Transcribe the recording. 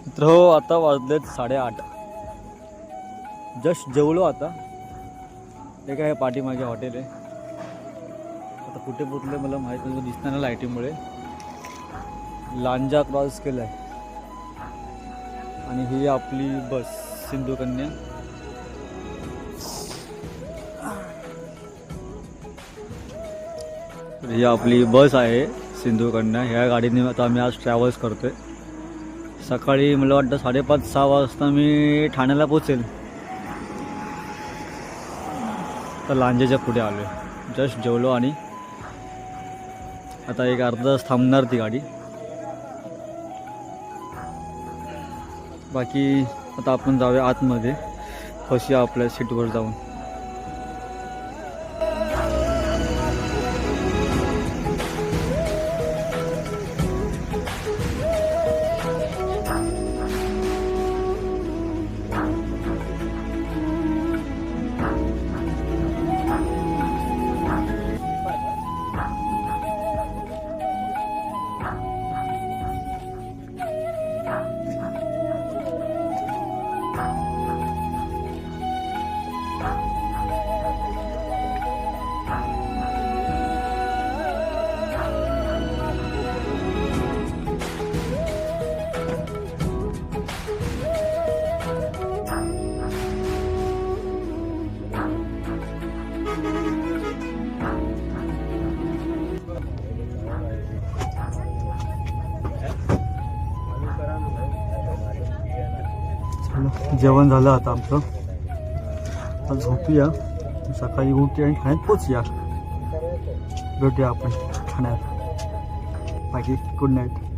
मित्र हो, आता वाजलेत 8:30. जस्ट जेवलो आता. हे काय पाठीमागे हॉटेल आहे. आता कुठे पोचले मला माहीत नाही, दिसणार नाही लाईटीमुळे. लांजा क्रॉस केलाय आणि ही आपली बस सिंधू कन्या. ही आपली बस आहे सिंधू कन्या. ह्या गाडीने आता आम्ही आज ट्रॅव्हल्स करतोय. सकाळी मला वाटतं 5:30-6 वाजता मी ठाण्याला पोचेल. तर लांजेच्या पुढे आलो आहे. जस्ट जेवलो आणि आता एक अर्धा तास थांबणार ती गाडी. बाकी आता आपण जाऊया आतमध्ये, बसूया आपल्या सीटवर जाऊन. जेवण झालं आता आमचं. आता झोपूया, सकाळी उठूया आणि ठाण्यात पोचूया. भेटूया आपण ठाण्यात. बाकी गुड नाईट.